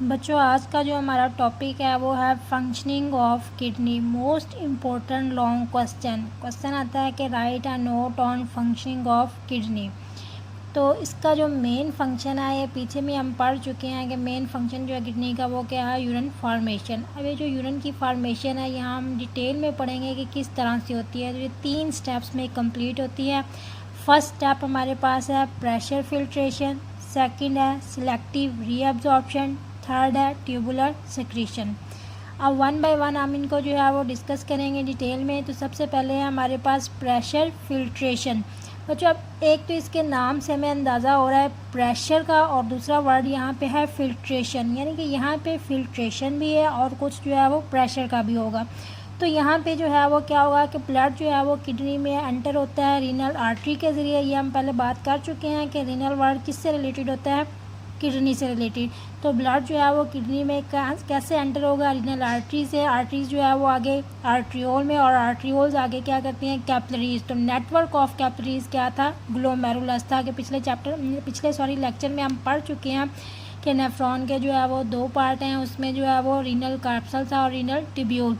बच्चों आज का जो हमारा टॉपिक है वो है functioning of kidney. Most important long question आता है कि right a note on functioning of kidney. तो इसका जो मेन फंक्शन है ये पीछे में हम पढ़ चुके हैं कि मेन फंक्शन जो है किडनी का वो क्या है, यूरिन फॉर्मेशन। अब ये जो यूरिन की फॉर्मेशन है यहाँ हम डिटेल में पढ़ेंगे कि किस तरह से होती है। तो ये 3 स्टेप्स में कंप्लीट होती है। फर्स्ट स्टेप हमारे पास है प्रेशर फिल्ट्रेशन, सेकंड है सिलेक्टिव रीअब्जॉर्प्शन, थर्ड है ट्यूबुलर सेक्रीशन। अब वन बाय वन हम इनको जो है वो डिस्कस करेंगे डिटेल में। तो सबसे पहले है हमारे पास प्रेशर फिल्ट्रेशन। बच्चों अब एक तो इसके नाम से हमें अंदाज़ा हो रहा है प्रेशर का, और दूसरा वर्ड यहाँ पे है फिल्ट्रेशन, यानी कि यहाँ पे फिल्ट्रेशन भी है और कुछ जो है वो प्रेशर का भी होगा। तो यहाँ पे जो है वो क्या होगा कि ब्लड जो है वो किडनी में एंटर होता है रीनल आर्टरी के ज़रिए। ये हम पहले बात कर चुके हैं कि रीनल वर्ड किससे रिलेटेड होता है, किडनी से रिलेटेड। तो ब्लड जो है वो किडनी में कैसे एंटर होगा, रीनल आर्टरी से। आर्टरीज जो है वो आगे आर्ट्रियोल में, और आर्ट्रियोल्स आगे क्या करती हैं, कैपिलरीज। तो नेटवर्क ऑफ कैपिलरीज क्या था, ग्लोमेरुलस था। कि पिछले लेक्चर में हम पढ़ चुके हैं कि नेफ्रॉन के जो है वो 2 पार्ट हैं, उसमें जो है वो रीनल कैप्सूल था और रीनल ट्यूब्यूल।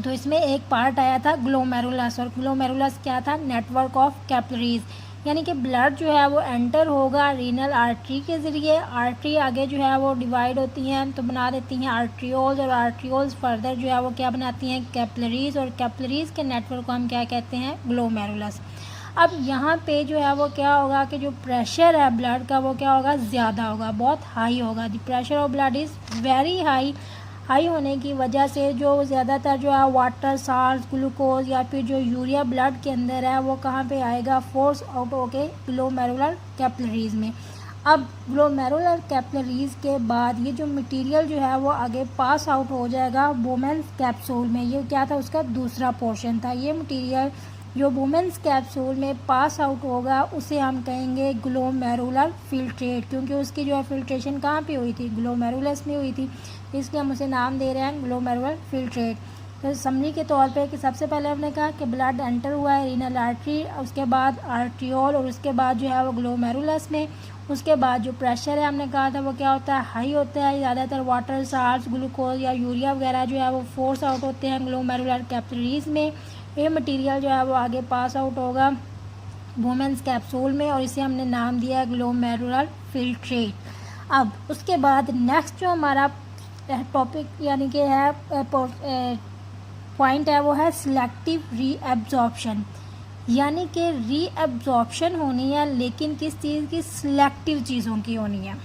तो इसमें एक पार्ट आया था ग्लोमेरुलस, और ग्लोमेरुलस क्या था, नेटवर्क ऑफ कैपिलरीज। यानी कि ब्लड जो है वो एंटर होगा रीनल आर्टरी के ज़रिए। आर्टरी आगे जो है वो डिवाइड होती हैं तो बना देती हैं आर्ट्रियोल्स, और आर्ट्रियोल्स फर्दर जो है वो क्या बनाती हैं, कैपिलरीज, और कैपिलरीज के नेटवर्क को हम क्या कहते हैं, ग्लोमेरुलस। अब यहाँ पे जो है वो क्या होगा कि जो प्रेशर है ब्लड का वो क्या होगा, ज़्यादा होगा, बहुत हाई होगा। The pressure of blood is very high होने की वजह से जो ज़्यादातर जो है वाटर, साल्ट, ग्लूकोज या फिर जो यूरिया ब्लड के अंदर है वो कहाँ पे आएगा, फोर्स आउट होके ग्लोमेरुलर कैपिलरीज में। अब ग्लोमेरुलर कैपिलरीज के बाद ये जो मटेरियल जो है वो आगे पास आउट हो जाएगा वुमेन्स कैप्सूल में। ये क्या था, उसका दूसरा पोर्शन था। ये मटेरियल जो वुमेन्स कैप्सूल में पास आउट होगा उसे हम कहेंगे ग्लोमेरुलर फिल्ट्रेट, क्योंकि उसकी जो है फिल्ट्रेशन कहाँ पे हुई थी, ग्लोमेरुलस में हुई थी, इसलिए हम उसे नाम दे रहे हैं ग्लोमेरुलर फिल्ट्रेट। तो समरी के तौर पे कि सबसे पहले हमने कहा कि ब्लड एंटर हुआ है रीनल आर्टरी, उसके बाद आर्ट्रियोल, और उसके बाद जो है वो ग्लोमेरुलस में। उसके बाद जो प्रेशर है हमने कहा था वो क्या होता है, हाई होता है। ज़्यादातर वाटर, साल्ट, ग्लूकोज या यूरिया वगैरह जो है वो फोर्स आउट होते हैं ग्लोमेरुलर कैपिलरीज में। ये मटेरियल जो है वो आगे पास आउट होगा वुमेन्स कैप्सूल में, और इसे हमने नाम दिया है ग्लोमेरुलर फिल्ट्रेट। अब उसके बाद नेक्स्ट जो हमारा टॉपिक यानी कि है पॉइंट है वो है सिलेक्टिव रीअब्जॉर्प्शन। यानी कि रीअब्जॉर्प्शन होनी है, लेकिन किस चीज़ की, सिलेक्टिव चीज़ों की होनी है।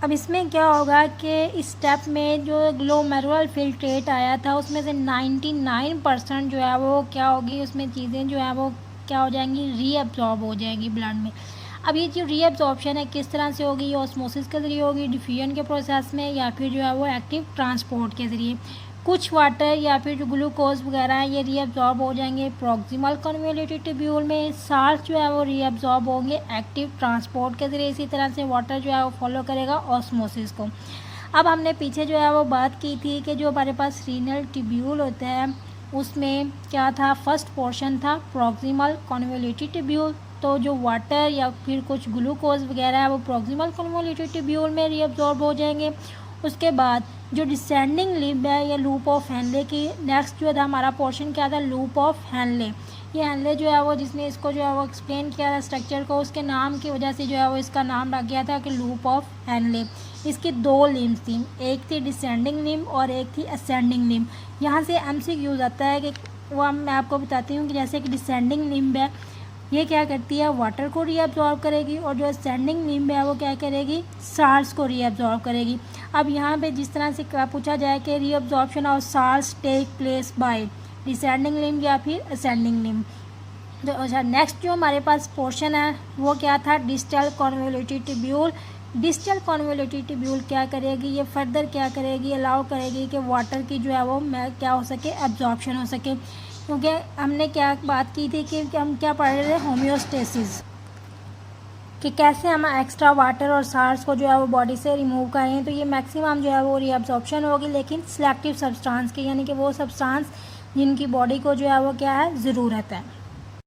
अब इसमें क्या होगा कि इस स्टेप में जो ग्लोमेरुलर फिल्ट्रेट आया था उसमें से 99% जो है वो क्या होगी, उसमें चीज़ें जो है वो क्या हो जाएंगी, रीअब्जॉर्ब हो जाएंगी ब्लड में। अब ये जो रीअब्जॉर्प्शन है किस तरह से होगी, ये ऑस्मोसिस के ज़रिए होगी, डिफ्यूजन के प्रोसेस में, या फिर जो है वो एक्टिव ट्रांसपोर्ट के ज़रिए। कुछ वाटर या फिर जो ग्लूकोज वगैरह है ये रीअब्जॉर्ब हो जाएंगे प्रॉक्सिमल कन्वोल्यूटेड ट्यूब्यूल में। साल्ट जो है वो रीअब्जॉर्ब होंगे एक्टिव ट्रांसपोर्ट के ज़रिए। इसी तरह से वाटर जो है वो फॉलो करेगा ऑस्मोसिस को। अब हमने पीछे जो है वो बात की थी कि जो हमारे पास रीनल ट्यूब्यूल होता है उसमें क्या था, फर्स्ट पोर्शन था प्रॉक्सिमल कन्वोल्यूटेड ट्यूब्यूल। तो जो वाटर या फिर कुछ ग्लूकोज वगैरह है वो प्रॉक्सिमल कन्वोल्यूटेड ट्यूब्यूल में रीअब्जॉर्ब हो जाएंगे। उसके बाद जो डिसेंडिंग लिम्ब है या लूप ऑफ हेनले की नेक्स्ट जो था हमारा पोर्शन क्या था, लूप ऑफ हेनले। ये हेनले जो है वो जिसने इसको जो है वो एक्सप्लेन किया था स्ट्रक्चर को, उसके नाम की वजह से जो है वो इसका नाम रख गया था कि लूप ऑफ हेनले। इसकी 2 लिम्ब थी, एक थी डिसेंडिंग लिम्ब और एक थी असेंडिंग लिम्ब। यहाँ से MCQ आता है कि वो मैं आपको बताती हूँ कि जैसे कि डिसेंडिंग लिम्ब है ये क्या करती है, वाटर को रीअब्जॉर्ब करेगी, और जो असेंडिंग लिम्ब है वो क्या करेगी, साल्ट्स को रीअब्जॉर्ब करेगी। अब यहाँ पे जिस तरह से पूछा जाए कि reabsorption of salts take place by descending limb या फिर असेंडिंग लिम्ब। तो अच्छा नेक्स्ट जो हमारे पास पोर्शन है वो क्या था, distal convoluted tubule. Distal convoluted tubule क्या करेगी, ये फर्दर क्या करेगी, अलाउ करेगी कि वाटर की जो है वो क्या हो सके, एब्जॉर्प्शन हो सके। क्योंकि हमने क्या बात की थी कि हम क्या पढ़ रहे थे, होम्योस्टेसिस, कि कैसे हम एक्स्ट्रा वाटर और साल्ट्स को जो है वो बॉडी से रिमूव करें। तो ये मैक्सिमम जो है वो रीअब्जॉर्प्शन होगी, लेकिन सिलेक्टिव सब्सटेंस की, यानी कि वो सब्सटेंस जिनकी बॉडी को जो है वो क्या है, ज़रूरत है।